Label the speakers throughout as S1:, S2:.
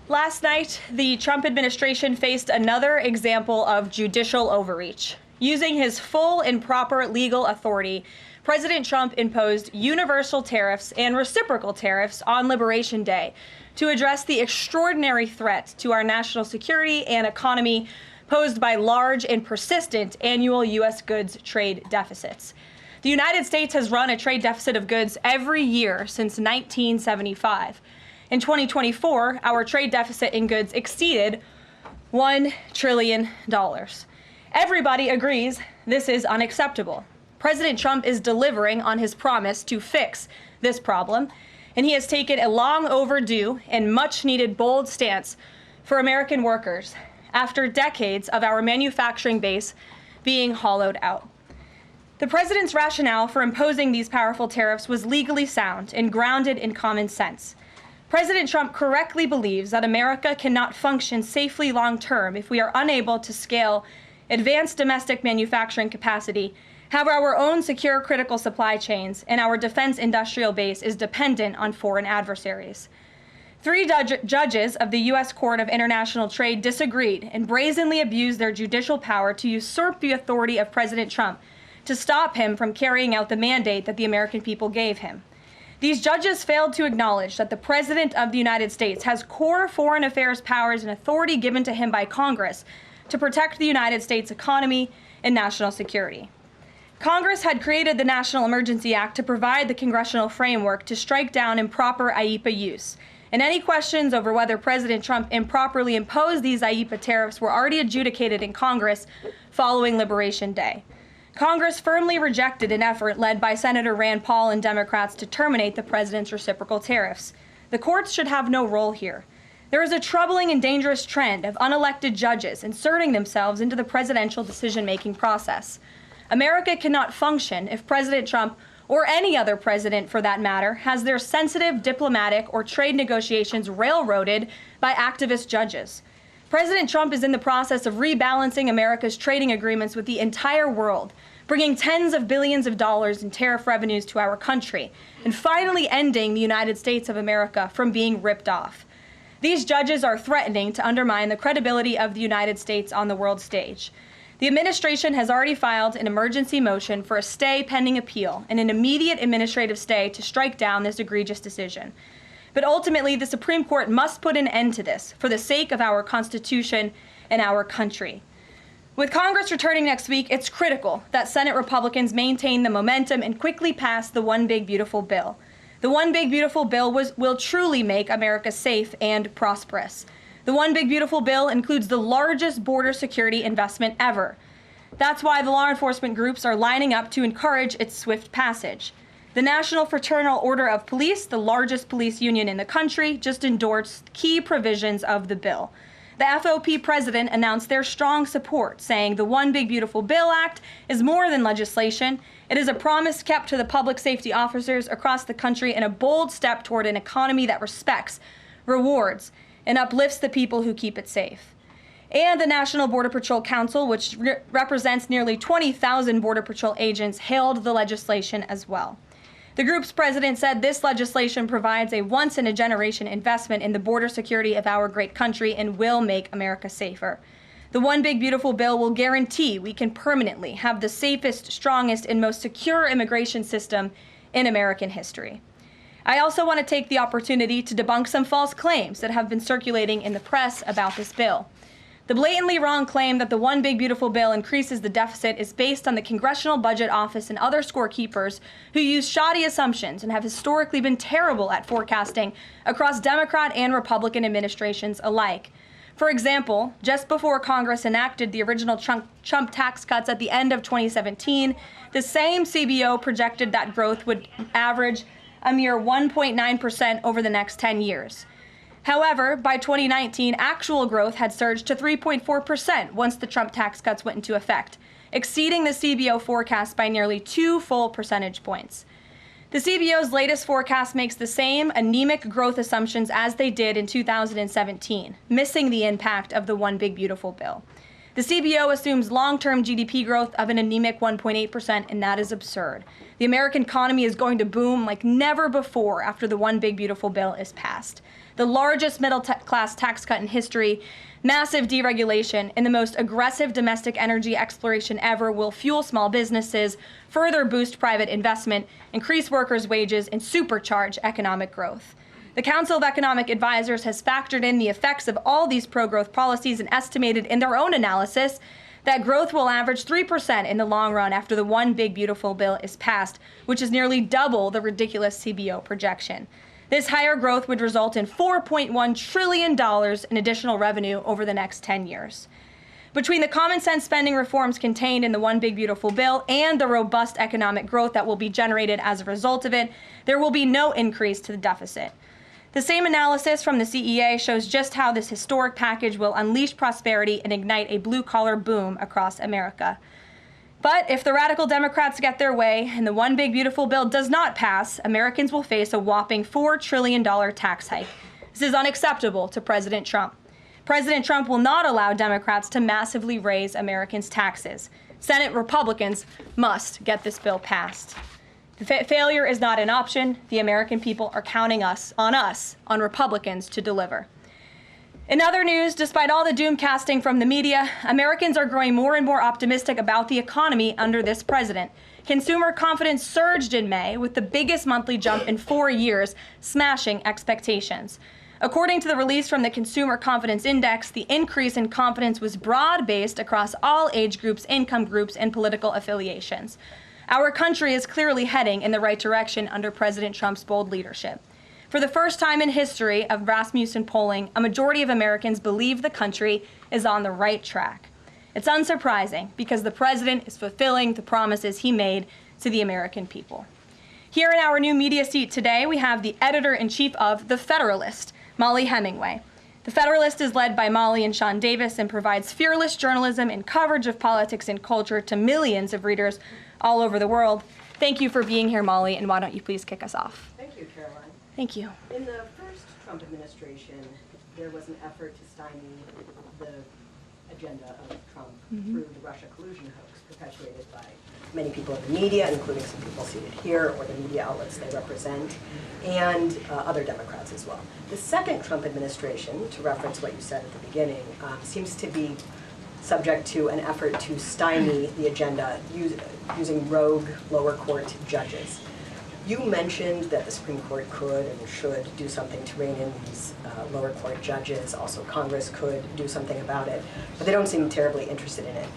S1: Last night, the Trump administration faced another example of judicial overreach. Using his full and proper legal authority, President Trump imposed universal tariffs and reciprocal tariffs on Liberation Day to address the extraordinary threat to our national security and economy posed by large and persistent annual U.S. goods trade deficits. The United States has run a trade deficit of goods every year since 1975. In 2024, our trade deficit in goods exceeded $1 trillion. Everybody agrees this is unacceptable. President Trump is delivering on his promise to fix this problem, and he has taken a long overdue and much needed bold stance for American workers after decades of our manufacturing base being hollowed out. The president's rationale for imposing these powerful tariffs was legally sound and grounded in common sense. President Trump correctly believes that America cannot function safely long-term if we are unable to scale advanced domestic manufacturing capacity, have our own secure critical supply chains, and our defense industrial base is dependent on foreign adversaries. Three judges of the U.S. Court of International Trade disagreed and brazenly abused their judicial power to usurp the authority of President Trump to stop him from carrying out the mandate that the American people gave him. These judges failed to acknowledge that the President of the United States has core foreign affairs powers and authority given to him by Congress to protect the United States economy and national security. Congress had created the National Emergency Act to provide the congressional framework to strike down improper IEEPA use, and any questions over whether President Trump improperly imposed these IEEPA tariffs were already adjudicated in Congress following Liberation Day. Congress firmly rejected an effort led by Senator Rand Paul and Democrats to terminate the president's reciprocal tariffs. The courts should have no role here. There is a troubling and dangerous trend of unelected judges inserting themselves into the presidential decision-making process. America cannot function if President Trump, or any other president for that matter, has their sensitive diplomatic or trade negotiations railroaded by activist judges. President Trump is in the process of rebalancing America's trading agreements with the entire world, bringing tens of billions of dollars in tariff revenues to our country, and finally ending the United States of America from being ripped off. These judges are threatening to undermine the credibility of the United States on the world stage. The administration has already filed an emergency motion for a stay pending appeal and an immediate administrative stay to strike down this egregious decision. But ultimately, the Supreme Court must put an end to this for the sake of our Constitution and our country. With Congress returning next week, it's critical that Senate Republicans maintain the momentum and quickly pass the One Big Beautiful Bill. The One Big Beautiful Bill will truly make America safe and prosperous. The One Big Beautiful Bill includes the largest border security investment ever. That's why the law enforcement groups are lining up to encourage its swift passage. The National Fraternal Order of Police, the largest police union in the country, just endorsed key provisions of the bill. The FOP president announced their strong support, saying the One Big Beautiful Bill Act is more than legislation. It is a promise kept to the public safety officers across the country and a bold step toward an economy that respects, rewards, and uplifts the people who keep it safe. And the National Border Patrol Council, which represents nearly 20,000 Border Patrol agents, hailed the legislation as well. The group's president said this legislation provides a once-in-a-generation investment in the border security of our great country and will make America safer. The One Big Beautiful Bill will guarantee we can permanently have the safest, strongest, and most secure immigration system in American history. I also want to take the opportunity to debunk some false claims that have been circulating in the press about this bill. The blatantly wrong claim that the One Big Beautiful Bill increases the deficit is based on the Congressional Budget Office and other scorekeepers who use shoddy assumptions and have historically been terrible at forecasting across Democrat and Republican administrations alike. For example, just before Congress enacted the original Trump tax cuts at the end of 2017, the same CBO projected that growth would average a mere 1.9% over the next 10 years. However, by 2019, actual growth had surged to 3.4% once the Trump tax cuts went into effect, exceeding the CBO forecast by nearly 2 full percentage points. The CBO's latest forecast makes the same anemic growth assumptions as they did in 2017, missing the impact of the One Big Beautiful Bill. The CBO assumes long-term GDP growth of an anemic 1.8%, and that is absurd. The American economy is going to boom like never before after the One Big Beautiful Bill is passed. the largest middle-class tax cut in history, massive deregulation, and the most aggressive domestic energy exploration ever will fuel small businesses, further boost private investment, increase workers' wages, and supercharge economic growth. The Council of Economic Advisors has factored in the effects of all these pro-growth policies and estimated in their own analysis that growth will average 3% in the long run after the One Big Beautiful Bill is passed, which is nearly double the ridiculous CBO projection. This higher growth would result in $4.1 trillion in additional revenue over the next 10 years. Between the common sense spending reforms contained in the One Big Beautiful Bill and the robust economic growth that will be generated as a result of it, there will be no increase to the deficit. The same analysis from the CEA shows just how this historic package will unleash prosperity and ignite a blue-collar boom across America. But if the radical Democrats get their way and the One Big Beautiful Bill does not pass, Americans will face a whopping $4 trillion tax hike. This is unacceptable to President Trump. President Trump will not allow Democrats to massively raise Americans' taxes. Senate Republicans must get this bill passed. Failure is not an option. The American people are counting on Republicans to deliver. In other news, despite all the doom casting from the media, Americans are growing more and more optimistic about the economy under this president. Consumer confidence surged in May with the biggest monthly jump in 4 years, smashing expectations. According to the release from the Consumer Confidence Index, the increase in confidence was broad-based across all age groups, income groups, and political affiliations. Our country is clearly heading in the right direction under President Trump's bold leadership. For the first time in history of Rasmussen polling, a majority of Americans believe the country is on the right track. It's unsurprising because the president is fulfilling the promises he made to the American people. Here in our new media seat today, we have the editor-in-chief of The Federalist, Molly Hemingway. The Federalist is led by Molly and Sean Davis and provides fearless journalism and coverage of politics and culture to millions of readers all over the world. Thank you for being here, Molly, and why don't you please kick us off?
S2: Thank you, Caroline.
S1: Thank you.
S2: In the first Trump administration, there was an effort to stymie the agenda of Trump through the Russia collusion hoax perpetuated by many people in the media, including some people seated here, or the media outlets they represent, and other Democrats as well. The second Trump administration, to reference what you said at the beginning, seems to be subject to an effort to stymie the agenda using rogue lower court judges. You mentioned that the Supreme Court could and should do something to rein in these lower court judges. Also, Congress could do something about it, but they don't seem terribly interested in it.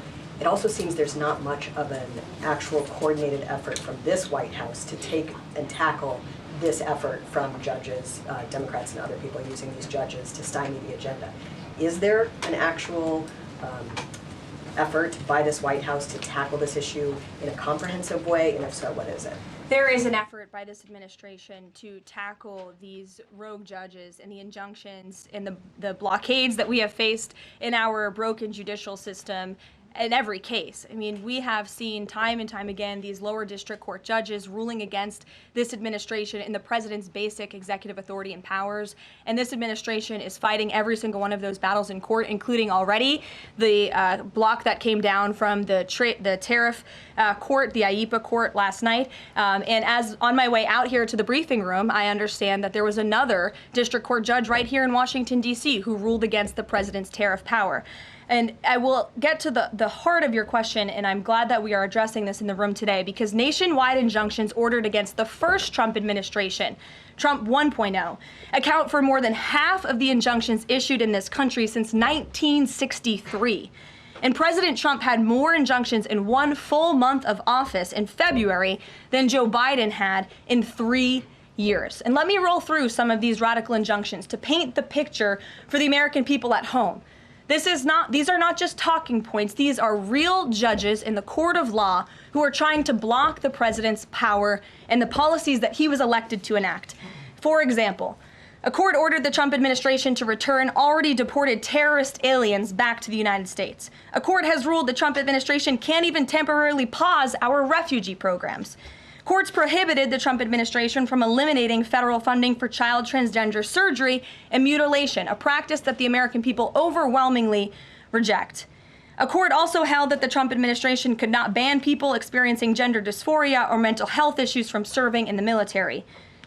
S2: It also seems there's not much of an actual coordinated effort from this White House to take and tackle this effort from judges, Democrats and other people using these judges to stymie the agenda. Is there an actual effort by this White House to tackle this issue in a comprehensive way, and if so, what is it?
S1: There is an effort by this administration to tackle these rogue judges and the injunctions and the blockades that we have faced in our broken judicial system in every case. I mean, we have seen time and time again these lower district court judges ruling against this administration and the president's basic executive authority and powers. And this administration is fighting every single one of those battles in court, including already the block that came down from the tariff court, the IEPA court last night. And as on my way out here to the briefing room, I understand that there was another district court judge right here in Washington, D.C., who ruled against the president's tariff power. And I will get to the heart of your question, and I'm glad that we are addressing this in the room today, because nationwide injunctions ordered against the first Trump administration, Trump 1.0, account for more than half of the injunctions issued in this country since 1963. And President Trump had more injunctions in one full month of office in February than Joe Biden had in 3 years. And let me roll through some of these radical injunctions to paint the picture for the American people at home. These are not just talking points. These are real judges in the court of law who are trying to block the president's power and the policies that he was elected to enact. For example, a court ordered the Trump administration to return already deported terrorist aliens back to the United States. A court has ruled the Trump administration can't even temporarily pause our refugee programs. Courts prohibited the Trump administration from eliminating federal funding for child transgender surgery and mutilation, a practice that the American people overwhelmingly reject. A court also held that the Trump administration could not ban people experiencing gender dysphoria or mental health issues from serving in the military.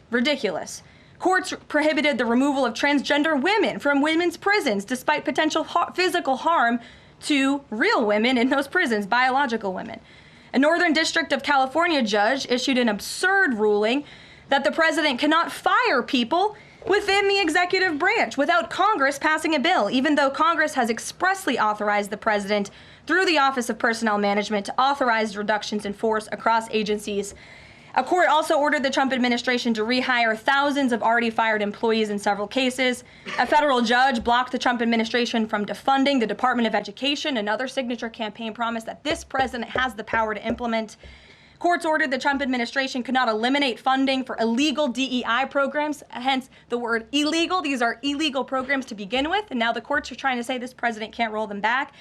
S1: Ridiculous. Courts prohibited the removal of transgender women from women's prisons despite potential physical harm to real women in those prisons, biological women. A Northern District of California judge issued an absurd ruling that the president cannot fire people within the executive branch without Congress passing a bill, even though Congress has expressly authorized the president through the Office of Personnel Management to authorize reductions in force across agencies. A court also ordered the Trump administration to rehire thousands of already fired employees in several cases. A federal judge blocked the Trump administration from defunding the Department of Education, another signature campaign promise that this president has the power to implement. Courts ordered the Trump administration could not eliminate funding for illegal DEI programs, hence the word illegal. These are illegal programs to begin with, and now the courts are trying to say this president can't roll them back.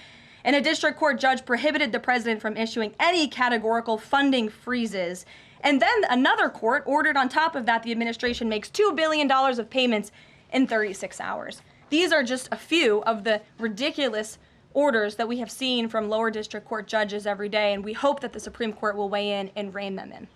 S1: And a district court judge prohibited the president from issuing any categorical funding freezes. And then another court ordered on top of that the administration makes $2 billion of payments in 36 hours. These are just a few of the ridiculous orders that we have seen from lower district court judges every day, and we hope that the Supreme Court will weigh in and rein them in.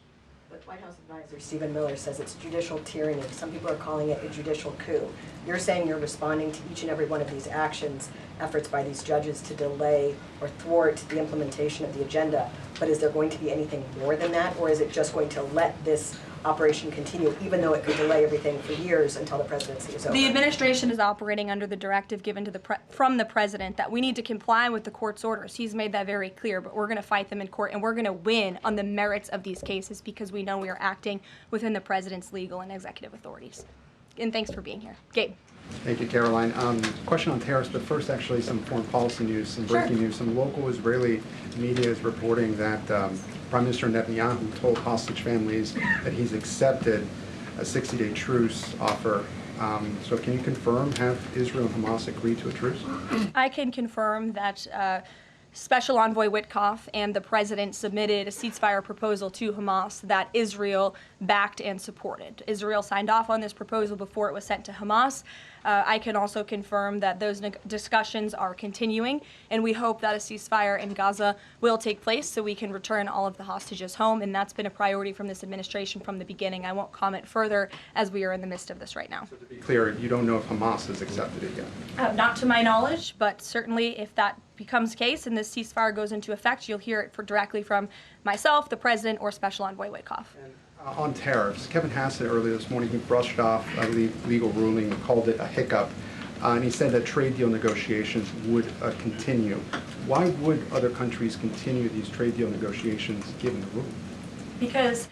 S2: But White House advisor Stephen Miller says it's judicial tyranny. Some people are calling it a judicial coup. You're saying you're responding to each and every one of these actions, efforts by these judges to delay or thwart the implementation of the agenda. But is there going to be anything more than that, or is it just going to let this operation continue, even though it could delay everything for years until the presidency is over?
S1: The administration is operating under the directive given to from the president that we need to comply with the court's orders. He's made that very clear, but we're going to fight them in court, and we're going to win on the merits of these cases because we know we are acting within the president's legal and executive authorities. And thanks for being here. Gabe.
S3: Thank you, Caroline. Question on tariffs, but first actually some foreign policy news, some breaking news. Some local Israeli media is reporting that Prime Minister Netanyahu told hostage families that he's accepted a 60-day truce offer. So can you confirm, have Israel and Hamas agreed to a truce?
S1: I can confirm that Special Envoy Witkoff and the president submitted a ceasefire proposal to Hamas that Israel backed and supported. Israel signed off on this proposal before it was sent to Hamas. I can also confirm that those discussions are continuing, and we hope that a ceasefire in Gaza will take place so we can return all of the hostages home, and that's been a priority from this administration from the beginning. I won't comment further as we are in the midst of this right now.
S3: So to be clear, you don't know if Hamas has accepted it yet?
S1: Not to my knowledge, but certainly if that becomes the case and this ceasefire goes into effect, you'll hear it directly from myself, the president, or Special Envoy Witkoff.
S3: On tariffs, Kevin Hassett earlier this morning, he brushed off a legal ruling, called it a hiccup, and he said that trade deal negotiations would continue. Why would other countries continue these trade deal negotiations given the ruling?
S1: Because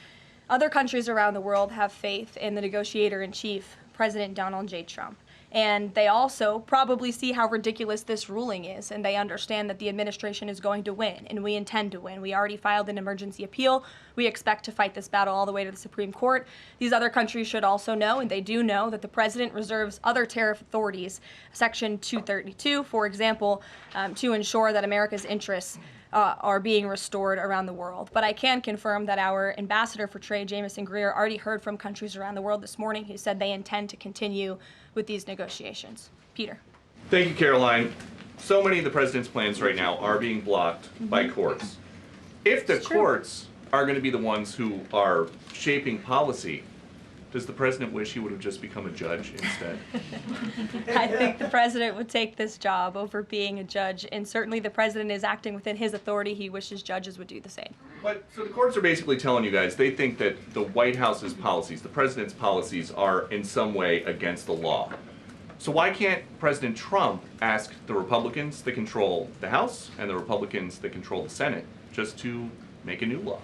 S1: other countries around the world have faith in the negotiator-in-chief, President Donald J. Trump. And they also probably see how ridiculous this ruling is, and they understand that the administration is going to win, and we intend to win. We already filed an emergency appeal. We expect to fight this battle all the way to the Supreme Court. These other countries should also know, and they do know, that the president reserves other tariff authorities, Section 232, for example, to ensure that America's interests are being restored around the world. But I can confirm that our ambassador for trade, Jamison Greer, already heard from countries around the world this morning who said they intend to continue with these negotiations. Peter.
S4: Thank you, Caroline. So many of the president's plans right now are being blocked by courts. If the courts are going to be the ones who are shaping policy, does the president wish he would have just become a judge instead?
S1: I think the president would take this job over being a judge, and certainly the president is acting within his authority. He wishes judges would do the same.
S4: But so the courts are basically telling you guys they think that the White House's policies, the president's policies, are in some way against the law. So why can't President Trump ask the Republicans that control the House and the Republicans that control the Senate just to make a new law?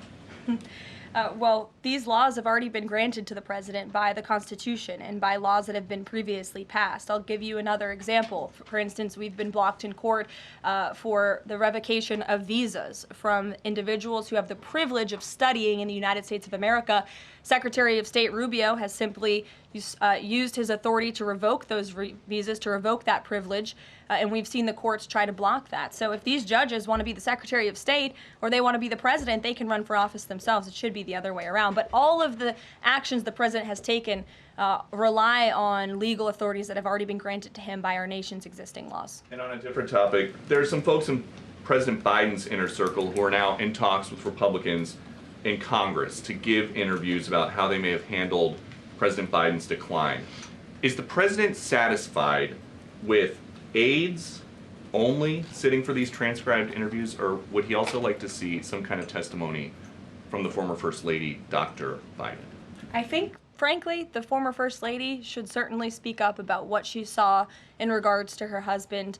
S1: Well, these laws have already been granted to the president by the Constitution and by laws that have been previously passed. I'll give you another example. For instance, we've been blocked in court for the revocation of visas from individuals who have the privilege of studying in the United States of America. Secretary of State Rubio has simply used his authority to revoke those visas, to revoke that privilege, and we've seen the courts try to block that. So if these judges want to be the Secretary of State or they want to be the president, they can run for office themselves. It should be the other way around. But all of the actions the president has taken rely on legal authorities that have already been granted to him by our nation's existing laws.
S4: And on a different topic, there are some folks in President Biden's inner circle who are now in talks with Republicans in Congress to give interviews about how they may have handled President Biden's decline. Is the president satisfied with aides only sitting for these transcribed interviews, or would he also like to see some kind of testimony from the former First Lady, Dr. Biden?
S1: I think, frankly, the former First Lady should certainly speak up about what she saw in regards to her husband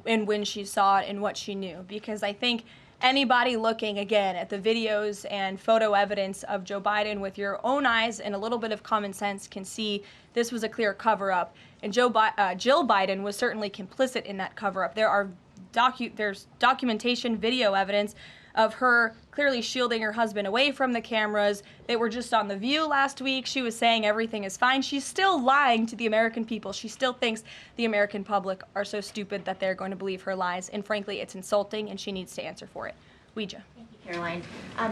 S1: and when she saw it and what she knew. Because I think anybody looking, again, at the videos and photo evidence of Joe Biden with your own eyes and a little bit of common sense can see this was a clear cover-up. And Jill Biden was certainly complicit in that cover-up. There's documentation, video evidence of her clearly shielding her husband away from the cameras. They were just on The View last week. She was saying everything is fine. She's still lying to the American people. She still thinks the American public are so stupid that they're going to believe her lies. And frankly, it's insulting, and she needs to answer for it. Ouija.
S5: Thank you, Caroline.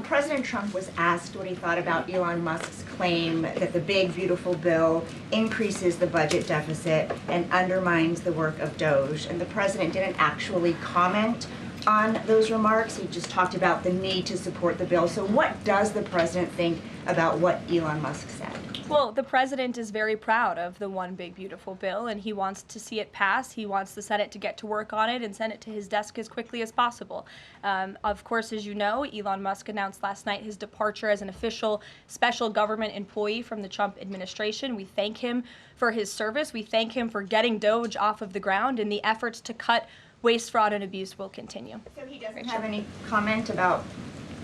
S5: President Trump was asked what he thought about Elon Musk's claim that the big, beautiful bill increases the budget deficit and undermines the work of DOJ. And the president didn't actually comment on those remarks. He just talked about the need to support the bill. So what does the president think about what Elon Musk said?
S1: Well, the president is very proud of the one big beautiful bill, and he wants to see it pass. He wants the Senate to get to work on it and send it to his desk as quickly as possible. Of course, as you know, Elon Musk announced last night his departure as an official special government employee from the Trump administration. We thank him for his service. We thank him for getting DOJ off of the ground, and the efforts to cut waste, fraud, and abuse will continue.
S5: So he doesn't have any comment about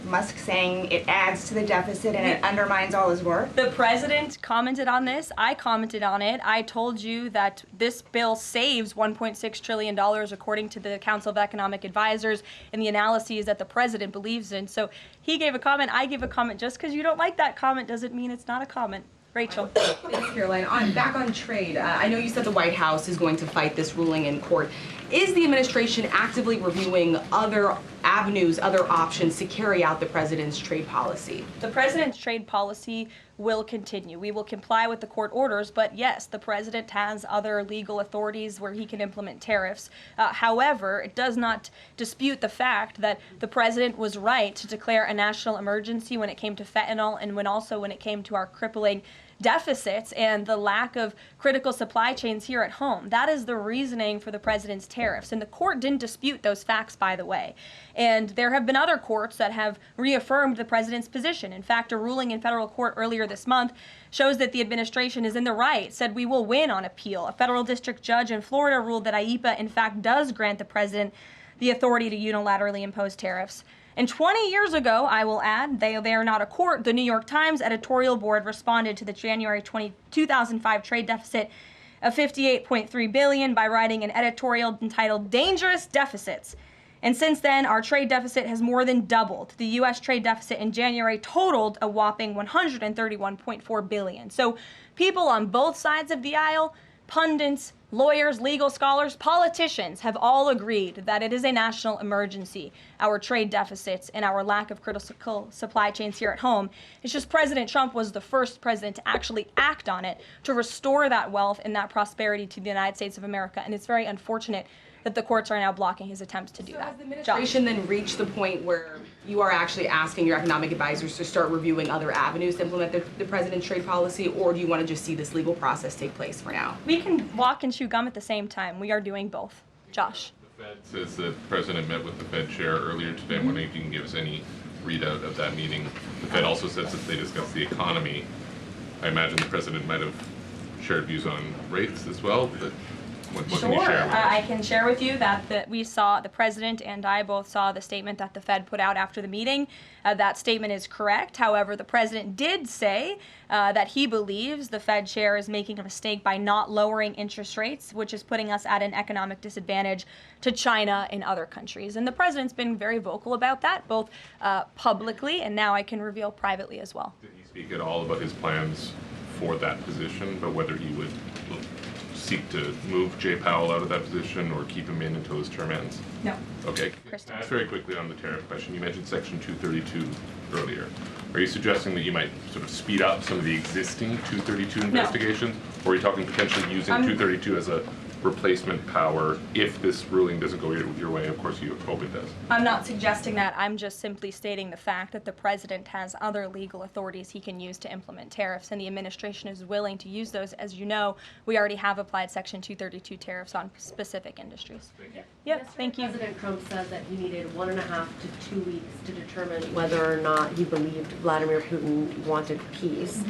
S5: Musk saying it adds to the deficit and it undermines all his work?
S1: The president commented on this. I commented on it. I told you that this bill saves $1.6 trillion according to the Council of Economic Advisors and the analyses that the president believes in. So he gave a comment. I gave a comment. Just because you don't like that comment doesn't mean it's not a comment. Rachel.
S6: Thanks, Caroline. Back on trade, I know you said the White House is going to fight this ruling in court. Is the administration actively reviewing other avenues, other options to carry out the president's trade policy?
S1: The president's trade policy will continue. We will comply with the court orders, but yes, the president has other legal authorities where he can implement tariffs. However, it does not dispute the fact that the president was right to declare a national emergency when it came to fentanyl and when it came to our crippling deficits and the lack of critical supply chains here at home. That is the reasoning for the president's tariffs. And the court didn't dispute those facts, by the way. And there have been other courts that have reaffirmed the president's position. In fact, a ruling in federal court earlier this month shows that the administration is in the right, said we will win on appeal. A federal district judge in Florida ruled that IEEPA, in fact, does grant the president the authority to unilaterally impose tariffs. And 20 years ago, I will add, they are not a court, the New York Times editorial board responded to the January 2005 trade deficit of $58.3 billion by writing an editorial entitled Dangerous Deficits. And since then, our trade deficit has more than doubled. The U.S. trade deficit in January totaled a whopping $131.4 billion. So people on both sides of the aisle, pundits, lawyers, legal scholars, politicians have all agreed that it is a national emergency, our trade deficits and our lack of critical supply chains here at home. It's just President Trump was the first president to actually act on it, to restore that wealth and that prosperity to the United States of America. And it's very unfortunate that the courts are now blocking his attempts to do that.
S6: Has the administration then reached the point where you are actually asking your economic advisors to start reviewing other avenues to implement the president's trade policy, or do you want to just see this legal process take place for now?
S1: We can walk and chew gum at the same time. We are doing both. Josh.
S7: The Fed says the president met with the Fed chair earlier today. I'm wondering if you can give us any readout of that meeting. The Fed also says that they discussed the economy. I imagine the president might have shared views on rates as well, but what can you share with us?
S1: I can share with you that we saw, the president and I both saw the statement that the Fed put out after the meeting. That statement is correct. However, the president did say that he believes the Fed chair is making a mistake by not lowering interest rates, which is putting us at an economic disadvantage to China and other countries. And the president's been very vocal about that, both publicly and now I can reveal privately as well.
S7: Did he speak at all about his plans for that position, but whether he would seek to move Jay Powell out of that position or keep him in until his term ends?
S1: No.
S7: Okay.
S1: Kristen.
S7: Ask very quickly on the tariff question. You mentioned Section 232 earlier. Are you suggesting that you might sort of speed up some of the existing 232 investigations? Or are you talking potentially using 232 as a replacement power if this ruling doesn't go your way? Of course, you hope it does.
S1: I'm not suggesting that. I'm just simply stating the fact that the president has other legal authorities he can use to implement tariffs, and the administration is willing to use those. As you know, we already have applied Section 232 tariffs on specific industries.
S4: Thank you.
S1: Yep, thank you.
S8: President Trump said that he needed 1.5 to 2 weeks to determine whether or not he believed Vladimir Putin wanted peace.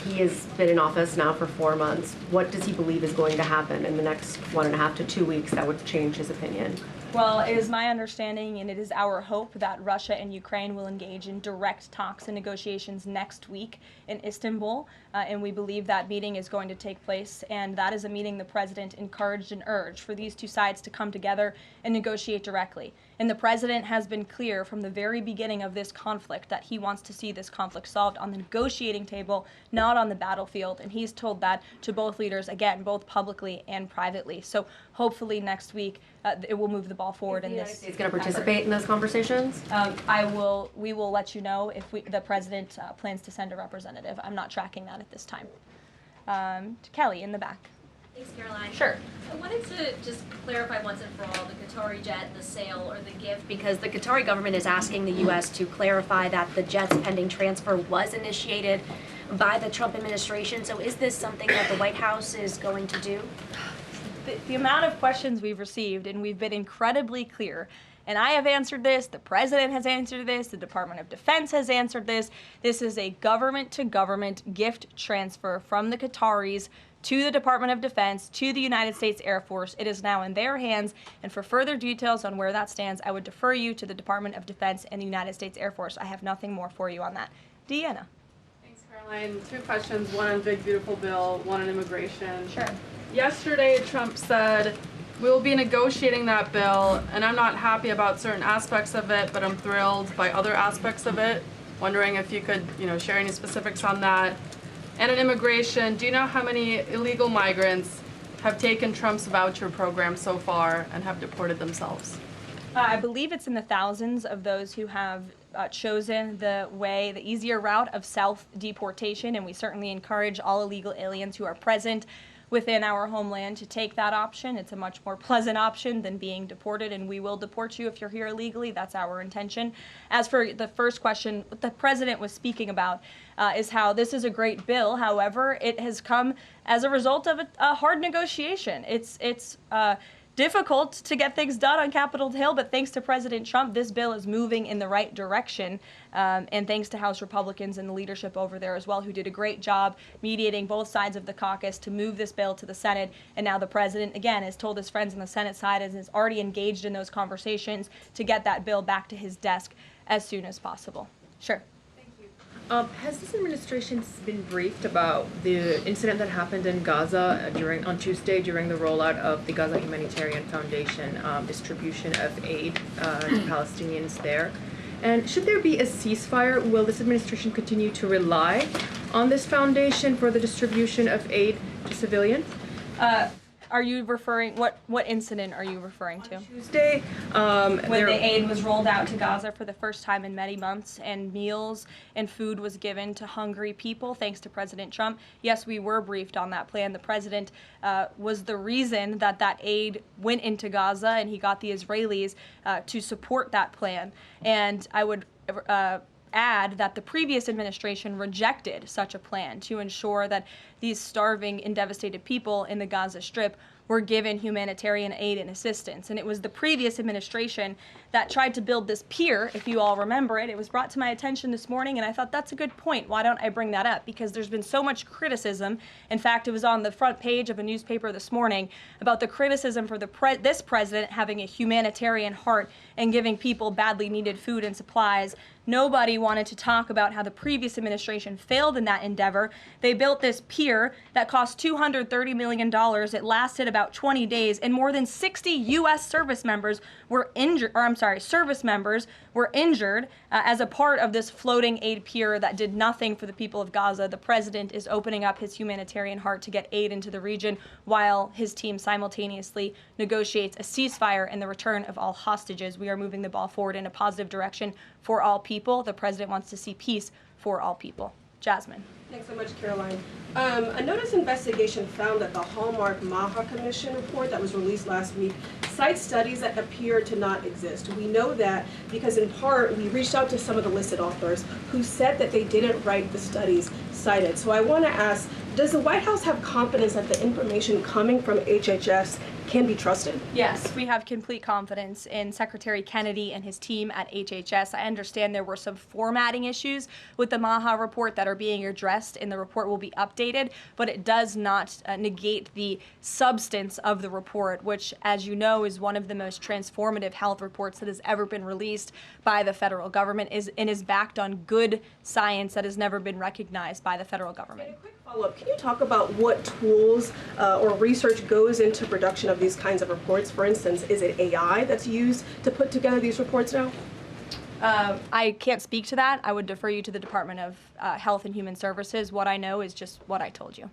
S8: He has been in office now for 4 months. What does he believe is going to happen in the next 1.5 to 2 weeks that would change his opinion?
S1: Well, it is my understanding and it is our hope that Russia and Ukraine will engage in direct talks and negotiations next week in Istanbul, and we believe that meeting is going to take place, and that is a meeting the president encouraged and urged for these two sides to come together and negotiate directly. And the president has been clear from the very beginning of this conflict that he wants to see this conflict solved on the negotiating table, not on the battlefield, and he's told that to both leaders, again, both publicly and privately. So hopefully next week it will move the ball forward in this.
S8: Is going to participate in those conversations?
S1: We will let you know if the president plans to send a representative. I'm not tracking that at this time. To Kelly in the back.
S9: Thanks, Caroline.
S1: Sure.
S9: I wanted to just clarify once and for all the Qatari jet, the sale, or the gift, because the Qatari government is asking the U.S. to clarify that the jet's pending transfer was initiated by the Trump administration. So is this something that the White House is going to do?
S1: The amount of questions we've received, and we've been incredibly clear, and I have answered this, the president has answered this, the Department of Defense has answered this. This is a government-to-government gift transfer from the Qataris to the Department of Defense, to the United States Air Force. It is now in their hands, and for further details on where that stands, I would defer you to the Department of Defense and the United States Air Force. I have nothing more for you on that. Deanna.
S10: Thanks, Caroline. 2 questions, one on Big Beautiful Bill, one on immigration.
S1: Sure.
S10: Yesterday, Trump said, we will be negotiating that bill, and I'm not happy about certain aspects of it, but I'm thrilled by other aspects of it. Wondering if you could, share any specifics on that. And on immigration, do you know how many illegal migrants have taken Trump's voucher program so far and have deported themselves?
S1: I believe it's in the thousands of those who have chosen the easier route of self-deportation, and we certainly encourage all illegal aliens who are present within our homeland to take that option. It's a much more pleasant option than being deported, and we will deport you if you're here illegally. That's our intention. As for the first question, what the president was speaking about is how this is a great bill. However, it has come as a result of a hard negotiation. It's difficult to get things done on Capitol Hill, but thanks to President Trump, this bill is moving in the right direction, and thanks to House Republicans and the leadership over there as well, who did a great job mediating both sides of the caucus to move this bill to the Senate. And now the president, again, has told his friends on the Senate side and is already engaged in those conversations to get that bill back to his desk as soon as possible. Sure.
S11: Has this administration been briefed about the incident that happened in Gaza on Tuesday during the rollout of the Gaza Humanitarian Foundation distribution of aid to Palestinians there? And should there be a ceasefire, will this administration continue to rely on this foundation for the distribution of aid to civilians?
S1: Are you referring, what incident are you referring to?
S11: Tuesday,
S1: when the aid was rolled out to Gaza for the first time in many months, and meals and food was given to hungry people thanks to President Trump. Yes, we were briefed on that plan. The president was the reason that aid went into Gaza, and he got the Israelis to support that plan. And I would add that the previous administration rejected such a plan to ensure that these starving and devastated people in the Gaza Strip were given humanitarian aid and assistance. And it was the previous administration that tried to build this pier, if you all remember it. It was brought to my attention this morning, and I thought that's a good point. Why don't I bring that up? Because there's been so much criticism. In fact, it was on the front page of a newspaper this morning about the criticism for this president having a humanitarian heart and giving people badly needed food and supplies. Nobody wanted to talk about how the previous administration failed in that endeavor. They built this pier that cost $230 million. It lasted about 20 days, and more than 60 U.S. service members were injured, as a part of this floating aid pier that did nothing for the people of Gaza. The president is opening up his humanitarian heart to get aid into the region while his team simultaneously negotiates a ceasefire and the return of all hostages. We are moving the ball forward in a positive direction for all people. The president wants to see peace for all people. Jasmine.
S12: Thanks so much, Caroline. A notice investigation found that the Hallmark Maha Commission report that was released last week cites studies that appear to not exist. We know that because in part we reached out to some of the listed authors who said that they didn't write the studies cited. So I want to ask, does the White House have confidence that the information coming from HHS can be trusted?
S1: Yes, we have complete confidence in Secretary Kennedy and his team at HHS. I understand there were some formatting issues with the Maha report that are being addressed, and the report will be updated, but it does not negate the substance of the report, which, as you know, is one of the most transformative health reports that has ever been released by the federal government and is backed on good science that has never been recognized by the federal government.
S12: Follow-up, can you talk about what tools or research goes into production of these kinds of reports? For instance, is it AI that's used to put together these reports now?
S1: I can't speak to that. I would defer you to the Department of Health and Human Services. What I know is just what I told you.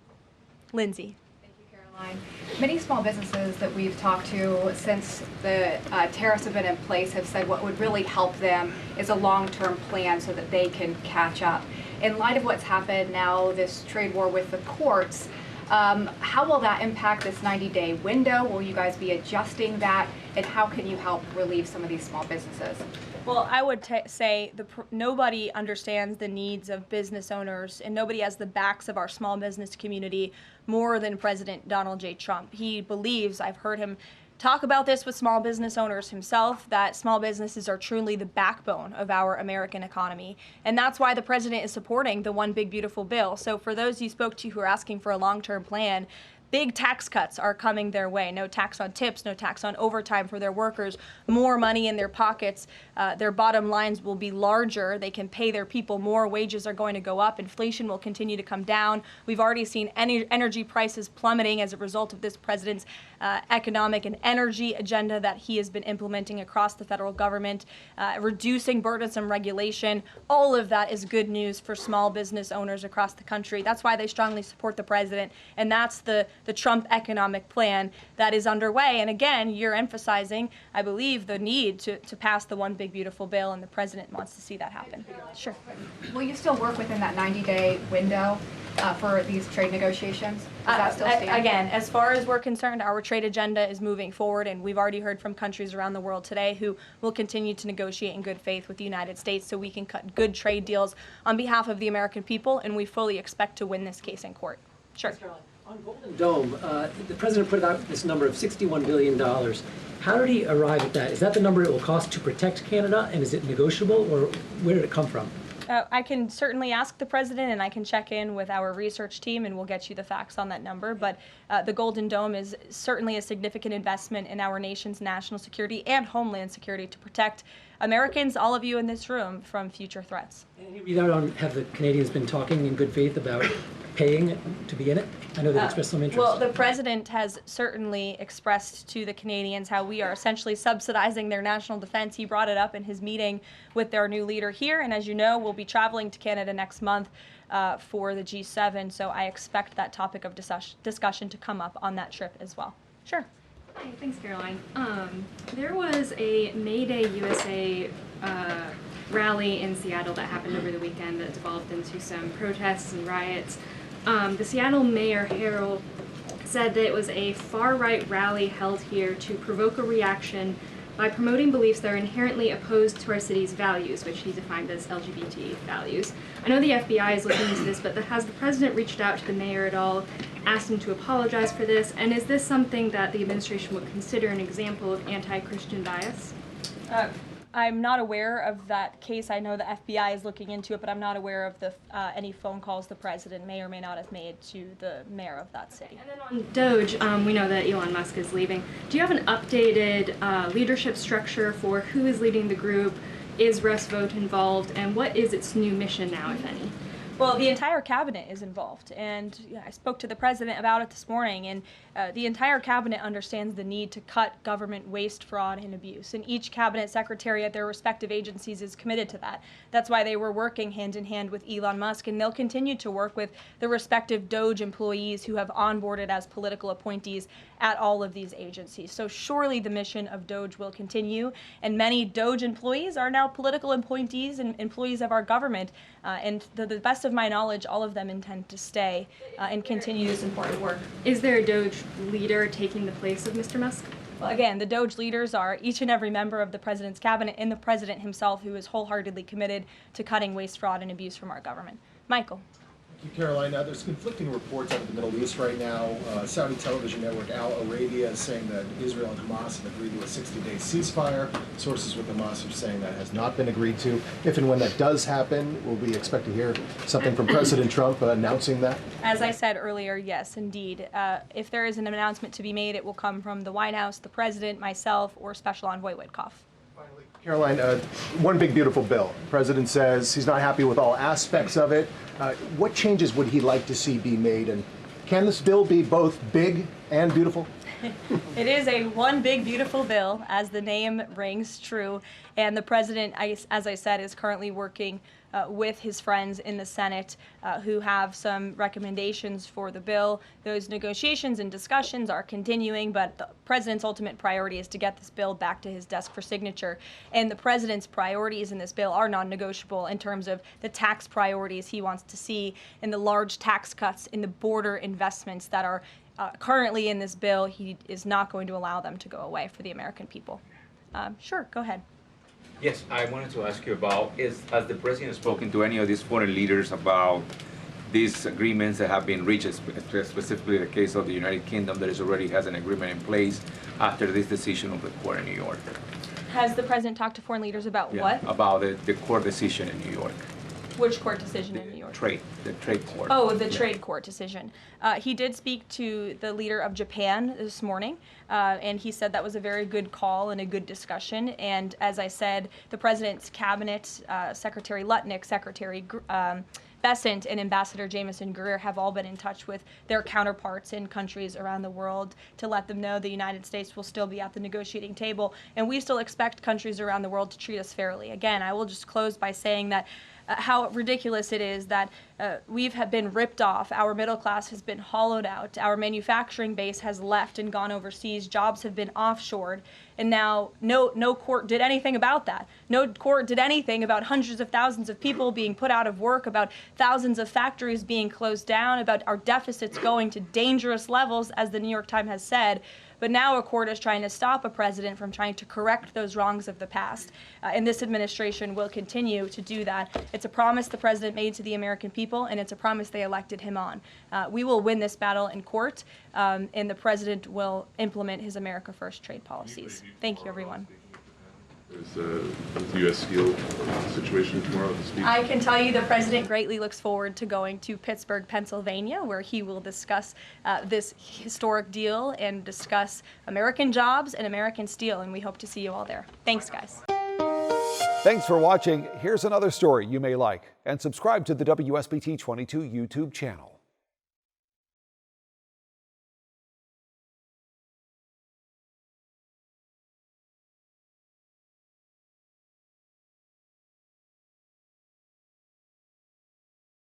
S1: Lindsay.
S13: Thank you, Caroline. Many small businesses that we've talked to since the tariffs have been in place have said what would really help them is a long-term plan so that they can catch up. In light of what's happened now, this trade war with the courts, how will that impact this 90-day window? Will you guys be adjusting that? And how can you help relieve some of these small businesses?
S1: Well, I would say nobody understands the needs of business owners, and nobody has the backs of our small business community more than President Donald J. Trump. He believes, I've heard him talk about this with small business owners himself, that small businesses are truly the backbone of our American economy. And that's why the president is supporting the One Big Beautiful Bill. So for those you spoke to who are asking for a long-term plan, big tax cuts are coming their way. No tax on tips, no tax on overtime for their workers, more money in their pockets. Their bottom lines will be larger. They can pay their people more. Wages are going to go up. Inflation will continue to come down. We've already seen energy prices plummeting as a result of this president's economic and energy agenda that he has been implementing across the federal government, reducing burdensome regulation. All of that is good news for small business owners across the country. That's why they strongly support the president, and that's the Trump economic plan that is underway. And again, you're emphasizing, I believe, the need to pass the One Big Beautiful Bill, and the president wants to see that happen. Sure.
S13: Will you still work within that 90-day window for these trade negotiations? Does that still stand?
S1: Again, as far as we're concerned, our trade agenda is moving forward, and we've already heard from countries around the world today who will continue to negotiate in good faith with the United States so we can cut good trade deals on behalf of the American people, and we fully expect to win this case in court. Sure.
S14: On Golden Dome, the president put out this number of $61 billion. How did he arrive at that? Is that the number it will cost to protect Canada, and is it negotiable, or where did it come from?
S1: I can certainly ask the president, and I can check in with our research team, and we'll get you the facts on that number. But the Golden Dome is certainly a significant investment in our nation's national security and homeland security to protect Americans, all of you in this room, from future threats.
S14: Any readout on have the Canadians been talking in good faith about paying to be in it? I know they've expressed some interest.
S1: Well, the president has certainly expressed to the Canadians how we are essentially subsidizing their national defense. He brought it up in his meeting with their new leader here, and as you know, we'll be traveling to Canada next month for the G7, so I expect that topic of discussion to come up on that trip as well. Sure.
S15: Hi, thanks, Caroline. There was a May Day USA rally in Seattle that happened over the weekend that developed into some protests and riots. The Seattle Mayor Harrell said that it was a far-right rally held here to provoke a reaction by promoting beliefs that are inherently opposed to our city's values, which he defined as LGBT values. I know the FBI is looking into this, but has the president reached out to the mayor at all, asked him to apologize for this, and is this something that the administration would consider an example of anti-Christian bias?
S1: I'm not aware of that case. I know the FBI is looking into it, but I'm not aware of any phone calls the president may or may not have made to the mayor of that city.
S15: And then on DOGE, we know that Elon Musk is leaving. Do you have an updated leadership structure for who is leading the group? Is Russ Vought involved? And what is its new mission now, if any?
S1: Well, the entire cabinet is involved, and I spoke to the president about it this morning, and the entire cabinet understands the need to cut government waste, fraud, and abuse, and each cabinet secretary at their respective agencies is committed to that. That's why they were working hand in hand with Elon Musk, and they'll continue to work with the respective DOGE employees who have onboarded as political appointees at all of these agencies. So surely the mission of DOGE will continue, and many DOGE employees are now political appointees and employees of our government, and to the best of my knowledge, all of them intend to stay and continue this important work.
S15: Is there a DOGE leader taking the place of Mr. Musk?
S1: Well, again, the DOGE leaders are each and every member of the president's cabinet and the president himself, who is wholeheartedly committed to cutting waste, fraud, and abuse from our government. Michael.
S16: Thank you, Caroline. There's conflicting reports out of the Middle East right now. Saudi television network Al Arabia is saying that Israel and Hamas have agreed to a 60-day ceasefire. Sources with Hamas are saying that has not been agreed to. If and when that does happen, will we expect to hear something from President Trump announcing that?
S1: As I said earlier, yes, indeed. If there is an announcement to be made, it will come from the White House, the president, myself, or Special Envoy Witkoff.
S16: Caroline, one big beautiful bill. The president says he's not happy with all aspects of it. What changes would he like to see be made, and can this bill be both big and beautiful?
S1: It is a one big beautiful bill, as the name rings true, and the president, as I said, is currently working with his friends in the Senate who have some recommendations for the bill. Those negotiations and discussions are continuing, but the president's ultimate priority is to get this bill back to his desk for signature. And the president's priorities in this bill are non-negotiable in terms of the tax priorities he wants to see and the large tax cuts in the border investments that are currently in this bill. He is not going to allow them to go away for the American people. Sure, go ahead.
S17: Yes, I wanted to ask you about, has the president spoken to any of these foreign leaders about these agreements that have been reached, specifically the case of the United Kingdom that already has an agreement in place after this decision of the court in New York?
S1: Has the president talked to foreign leaders about what?
S17: About the court decision in New York.
S1: Which court decision in New York?
S17: The trade court.
S1: Oh, the trade court decision. He did speak to the leader of Japan this morning, and he said that was a very good call and a good discussion. And as I said, the president's cabinet, Secretary Lutnick, Secretary Bessent, and Ambassador Jameson Greer have all been in touch with their counterparts in countries around the world to let them know the United States will still be at the negotiating table, and we still expect countries around the world to treat us fairly. Again, I will just close by saying that how ridiculous it is that we have been ripped off, our middle class has been hollowed out, our manufacturing base has left and gone overseas, jobs have been offshored, and now no court did anything about that. No court did anything about hundreds of thousands of people being put out of work, about thousands of factories being closed down, about our deficits going to dangerous levels, as the New York Times has said. But now a court is trying to stop a president from trying to correct those wrongs of the past. And this administration will continue to do that. It's a promise the president made to the American people, and it's a promise they elected him on. We will win this battle in court, and the president will implement his America First trade policies. Thank you, everyone.
S7: Is the U.S. Steel situation tomorrow at the speech?
S1: I can tell you the president greatly looks forward to going to Pittsburgh, Pennsylvania, where he will discuss this historic deal and discuss American jobs and American steel, and we hope to see you all there. Thanks, guys.
S18: Thanks for watching. Here's another story you may like, and subscribe to the WSBT 22 YouTube channel.